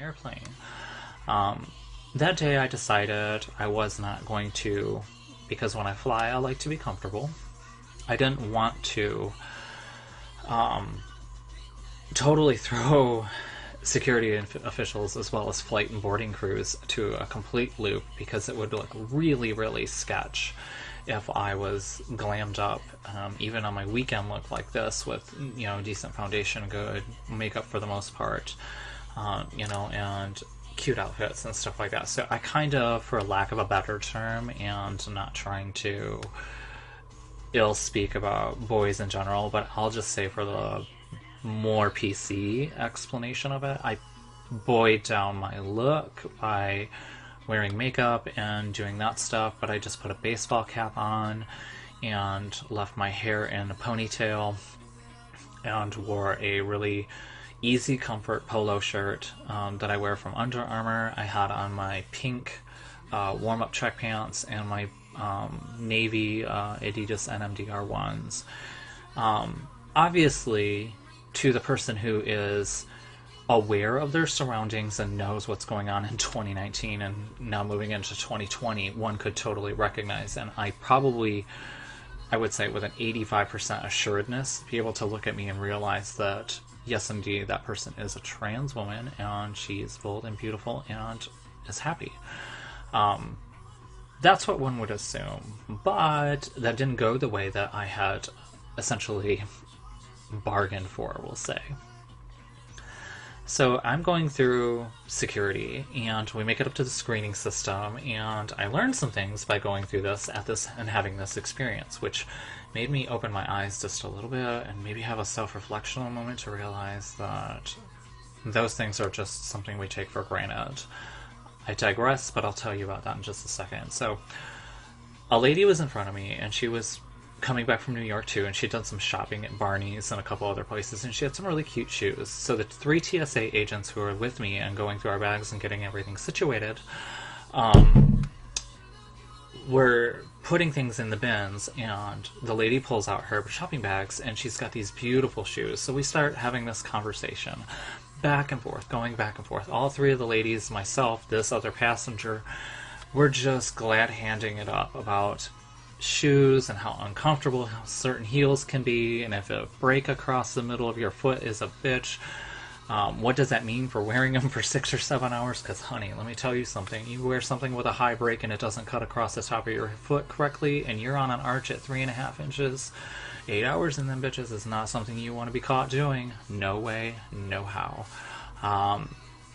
airplane. That day I decided I was not going to, because when I fly I like to be comfortable. I didn't want to totally throw security officials as well as flight and boarding crews to a complete loop, because it would look really, really sketch if I was glammed up, even on my weekend look like this with, decent foundation, good makeup for the most part, and cute outfits and stuff like that. So I kind of, for lack of a better term, and not trying to ill speak about boys in general, but I'll just say for the more PC explanation of it, I boyed down my look by wearing makeup and doing that stuff, but I just put a baseball cap on and left my hair in a ponytail and wore a really easy comfort polo shirt that I wear from Under Armour. I had on my pink warm-up track pants and my navy Adidas NMDR ones. Obviously, to the person who is aware of their surroundings and knows what's going on in 2019 and now moving into 2020, one could totally recognize, and I would say with an 85% assuredness, be able to look at me and realize that, yes, indeed, that person is a trans woman, and she's bold and beautiful and is happy. That's what one would assume, but that didn't go the way that I had essentially bargained for, we'll say. So I'm going through security, and we make it up to the screening system, and I learned some things by going through this and having this experience, which made me open my eyes just a little bit and maybe have a self-reflectional moment to realize that those things are just something we take for granted. I digress, but I'll tell you about that in just a second. So a lady was in front of me, and she was coming back from New York too, and she'd done some shopping at Barney's and a couple other places, and she had some really cute shoes. So the 3 TSA agents who were with me and going through our bags and getting everything situated were putting things in the bins, and the lady pulls out her shopping bags, and she's got these beautiful shoes. So we start having this conversation back and forth, going back and forth. All 3 of the ladies, myself, this other passenger, were just glad handing it up about shoes and how uncomfortable certain heels can be, and if a break across the middle of your foot is a bitch, what does that mean for wearing them for 6 or 7 hours? Because honey, let me tell you something, you wear something with a high break and it doesn't cut across the top of your foot correctly, and you're on an arch at 3.5 inches, 8 hours in them bitches is not something you want to be caught doing. No way, no how.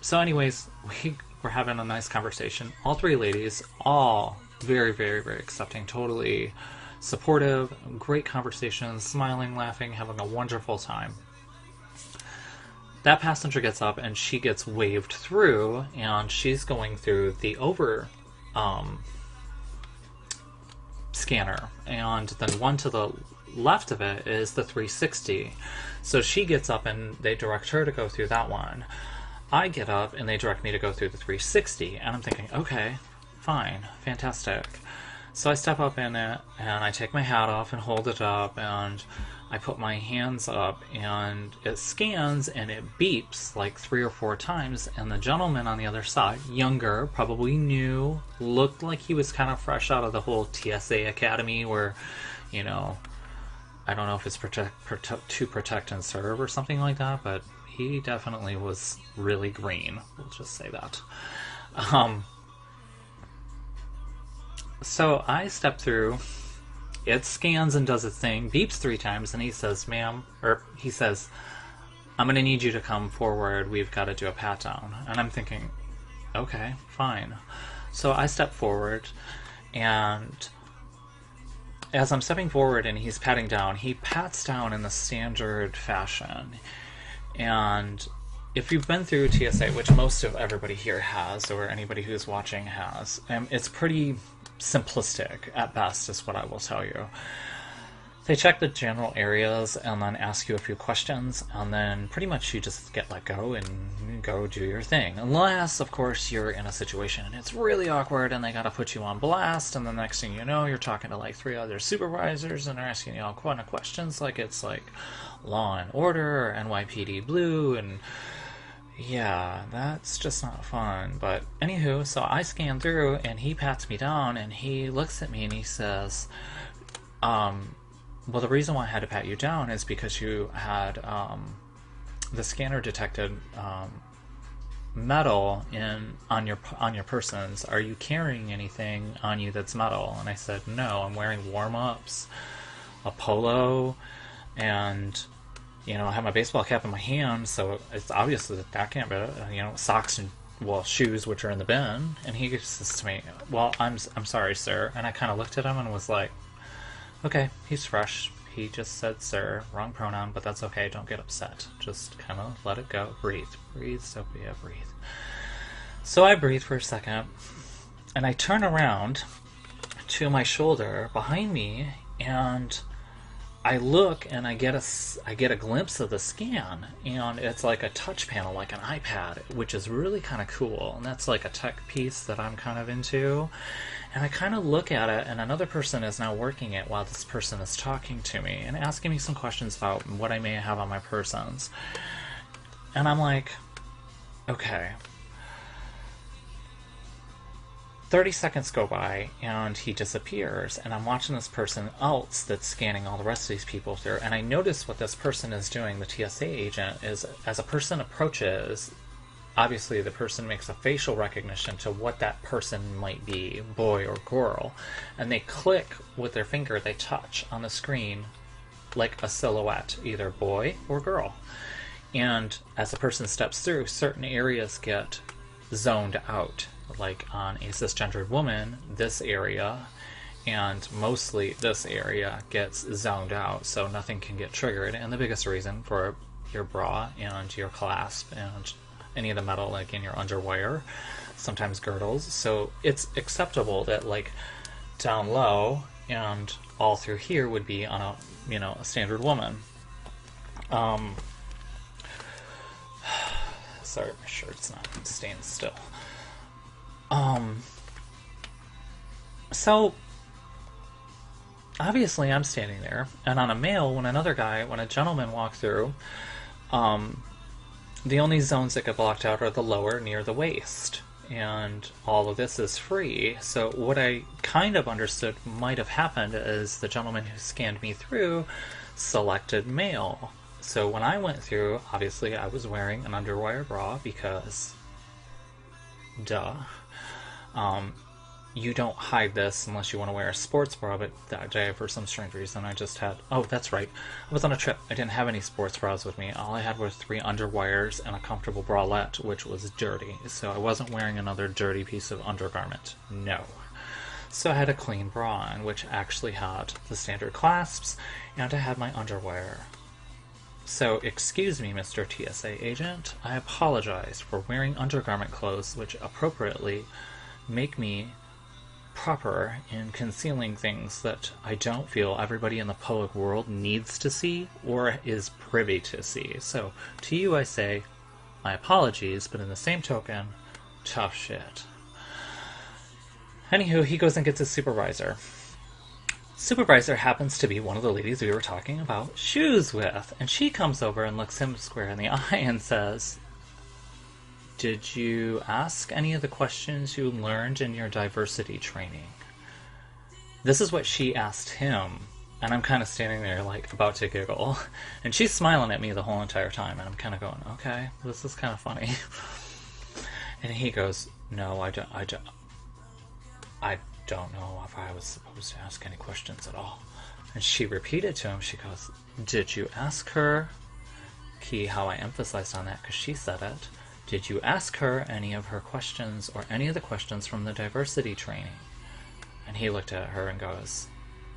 So anyways, we were having a nice conversation. All 3 ladies, all very, very, very accepting, totally supportive, great conversations, smiling, laughing, having a wonderful time. That passenger gets up and she gets waved through, and she's going through the over scanner, and then one to the left of it is the 360. So she gets up and they direct her to go through that one. I get up and they direct me to go through the 360, and I'm thinking, okay, fine, fantastic. So I step up in it, and I take my hat off and hold it up, and I put my hands up, and it scans, and it beeps like 3 or 4 times, and the gentleman on the other side, younger, probably new, looked like he was kind of fresh out of the whole TSA Academy where, I don't know if it's to protect and serve or something like that, but he definitely was really green. We'll just say that. So I step through, it scans and does its thing, beeps 3 times, and he says, I'm going to need you to come forward, we've got to do a pat down. And I'm thinking, okay, fine. So I step forward, and as I'm stepping forward and he's patting down, he pats down in the standard fashion. And if you've been through TSA, which most of everybody here has, or anybody who's watching has, it's pretty simplistic at best, is what I will tell you. They check the general areas and then ask you a few questions, and then pretty much you just get let go and go do your thing. Unless, of course, you're in a situation and it's really awkward and they gotta put you on blast, and the next thing you know, you're talking to like 3 other supervisors and they're asking you all kind of questions like it's like Law and Order or NYPD Blue, and yeah, that's just not fun. But anywho, so I scan through and he pats me down and he looks at me and he says, well, the reason why I had to pat you down is because you had, the scanner detected, metal on your persons. Are you carrying anything on you that's metal? And I said, no, I'm wearing warm-ups, a polo, and I have my baseball cap in my hand, so it's obvious that can't be, socks and, well, shoes, which are in the bin. And he says to me, well, I'm sorry, sir. And I kind of looked at him and was like, okay, he's fresh. He just said sir, wrong pronoun, but that's okay. Don't get upset. Just kind of let it go. Breathe. Breathe, Sophia, breathe. So I breathe for a second, and I turn around to my shoulder behind me, and I look and I get a glimpse of the scan, and it's like a touch panel, like an iPad, which is really kind of cool. And that's like a tech piece that I'm kind of into. And I kind of look at it, and another person is now working it while this person is talking to me and asking me some questions about what I may have on my persons. And I'm like, okay. 30 seconds go by and he disappears, and I'm watching this person else that's scanning all the rest of these people through, and I notice what this person is doing, the TSA agent, is as a person approaches, obviously the person makes a facial recognition to what that person might be, boy or girl, and they click with their finger, they touch on the screen like a silhouette, either boy or girl. And as the person steps through, certain areas get zoned out. Like on a cisgendered woman, this area and mostly this area gets zoned out, so nothing can get triggered. And the biggest reason for your bra and your clasp and any of the metal, like in your underwire, sometimes girdles. So it's acceptable that like down low and all through here would be on a standard woman. Sorry, my shirt's not staying still. So obviously I'm standing there, and on a male, when a gentleman walks through, the only zones that get blocked out are the lower near the waist, and all of this is free. So what I kind of understood might have happened is the gentleman who scanned me through selected male. So when I went through, obviously I was wearing an underwire bra because duh. You don't hide this unless you want to wear a sports bra, but that day, for some strange reason, I just had... Oh, that's right. I was on a trip. I didn't have any sports bras with me. All I had were 3 underwires and a comfortable bralette, which was dirty. So I wasn't wearing another dirty piece of undergarment. No. So I had a clean bra on, which actually had the standard clasps, and I had my underwire. So, excuse me, Mr. TSA agent. I apologize for wearing undergarment clothes, which appropriately make me proper in concealing things that I don't feel everybody in the public world needs to see or is privy to see. So, to you I say, my apologies, but in the same token, tough shit. Anywho, he goes and gets his supervisor. Supervisor happens to be one of the ladies we were talking about shoes with, and she comes over and looks him square in the eye and says, did you ask any of the questions you learned in your diversity training? This is what she asked him, and I'm kind of standing there like about to giggle, and she's smiling at me the whole entire time, and I'm kind of going, okay, this is kind of funny. And he goes, no, I don't know if I was supposed to ask any questions at all. And she repeated to him, she goes, did you ask her, key how I emphasized on that because she said it, did you ask her any of her questions or any of the questions from the diversity training? And he looked at her and goes,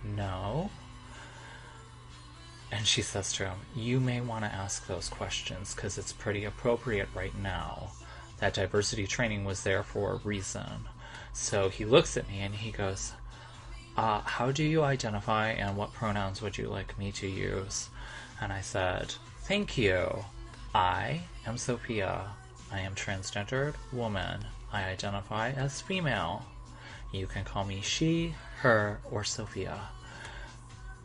no. And she says to him, you may want to ask those questions because it's pretty appropriate right now. That diversity training was there for a reason. So he looks at me and he goes, how do you identify and what pronouns would you like me to use? And I said, thank you. I am Sophia. I am transgendered woman. I identify as female. You can call me she, her, or Sophia.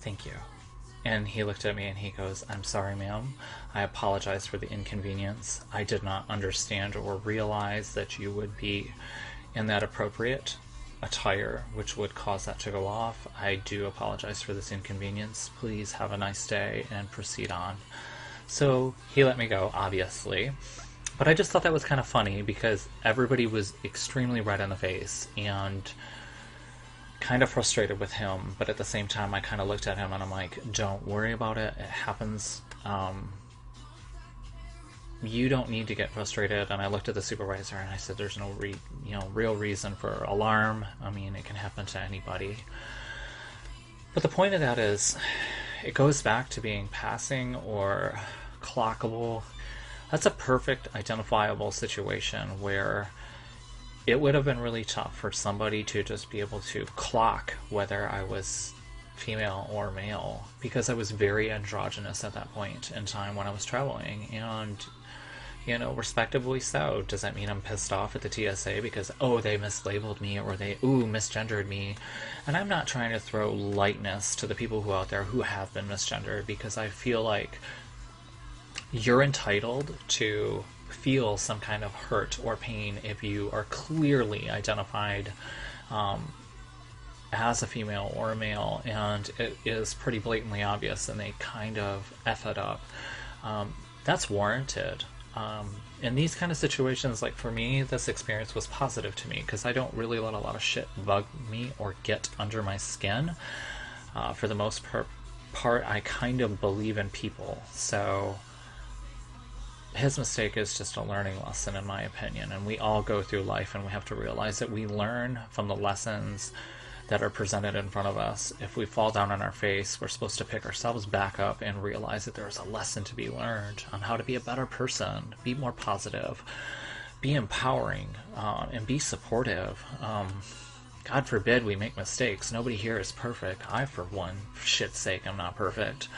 Thank you. And he looked at me and he goes, "I'm sorry, ma'am. I apologize for the inconvenience. I did not understand or realize that you would be in that appropriate attire, which would cause that to go off. I do apologize for this inconvenience. Please have a nice day," and proceed on. So he let me go, obviously. But I just thought that was kind of funny because everybody was extremely red in the face and kind of frustrated with him, but at the same time I kind of looked at him and I'm like, don't worry about it, it happens. You don't need to get frustrated. And I looked at the supervisor and I said, there's no real reason for alarm. I mean, it can happen to anybody. But the point of that is, it goes back to being passing or clockable. That's a perfect identifiable situation where it would have been really tough for somebody to just be able to clock whether I was female or male, because I was very androgynous at that point in time when I was traveling, and respectively so. Does that mean I'm pissed off at the TSA because, oh, they mislabeled me, or they, misgendered me? And I'm not trying to throw lightness to the people who out there who have been misgendered, because I feel like you're entitled to feel some kind of hurt or pain if you are clearly identified as a female or a male, and it is pretty blatantly obvious and they kind of F it up. That's warranted. In these kind of situations, like for me, this experience was positive to me because I don't really let a lot of shit bug me or get under my skin. For the most part, I kind of believe in people, so his mistake is just a learning lesson, in my opinion, and we all go through life and we have to realize that we learn from the lessons that are presented in front of us. If we fall down on our face, we're supposed to pick ourselves back up and realize that there's a lesson to be learned on how to be a better person, be more positive, be empowering, and be supportive. God forbid we make mistakes. Nobody here is perfect. I, for one, for shit's sake, I'm not perfect.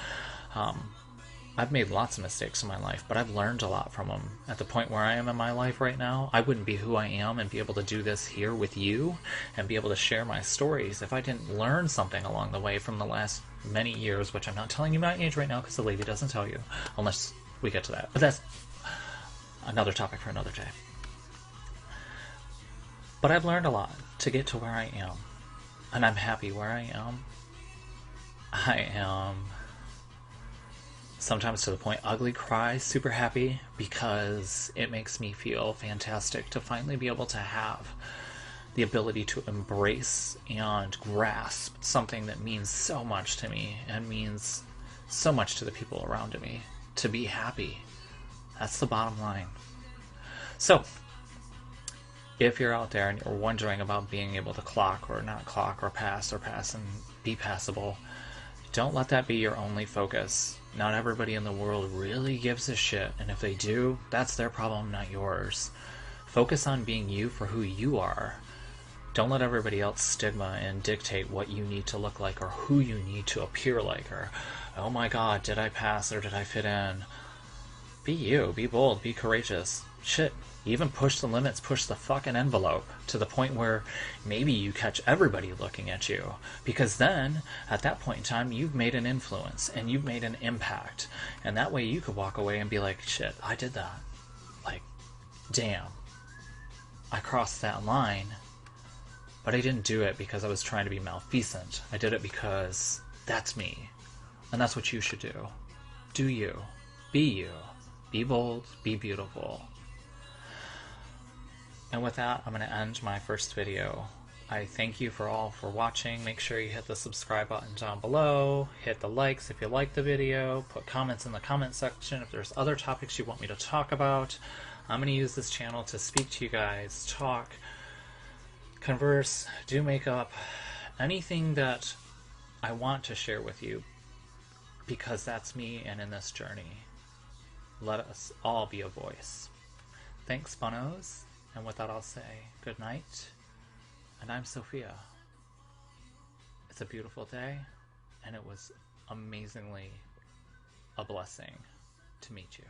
I've made lots of mistakes in my life, but I've learned a lot from them. At the point where I am in my life right now, I wouldn't be who I am and be able to do this here with you and be able to share my stories if I didn't learn something along the way from the last many years, which I'm not telling you my age right now because the lady doesn't tell you, unless we get to that. But that's another topic for another day. But I've learned a lot to get to where I am, and I'm happy where I am. I am sometimes to the point ugly cry, super happy, because it makes me feel fantastic to finally be able to have the ability to embrace and grasp something that means so much to me and means so much to the people around me, to be happy. That's the bottom line. So if you're out there and you're wondering about being able to clock or not clock or pass and be passable, don't let that be your only focus. Not everybody in the world really gives a shit, and if they do, that's their problem, not yours. Focus on being you for who you are. Don't let everybody else stigma and dictate what you need to look like or who you need to appear like, or, oh my god, did I pass or did I fit in? Be you, be bold, be courageous. Shit, even push the limits, push the fucking envelope to the point where maybe you catch everybody looking at you. Because then, at that point in time, you've made an influence and you've made an impact. And that way you could walk away and be like, shit, I did that. Like, damn, I crossed that line. But I didn't do it because I was trying to be malfeasant. I did it because that's me. And that's what you should do. Do you. Be you. Be bold. Be beautiful. And with that, I'm going to end my first video. I thank you for watching. Make sure you hit the subscribe button down below. Hit the likes if you like the video. Put comments in the comment section if there's other topics you want me to talk about. I'm going to use this channel to speak to you guys, talk, converse, do makeup, anything that I want to share with you, because that's me and in this journey. Let us all be a voice. Thanks, Bonos. And with that, I'll say good night. And I'm Sophia. It's a beautiful day, and it was amazingly a blessing to meet you.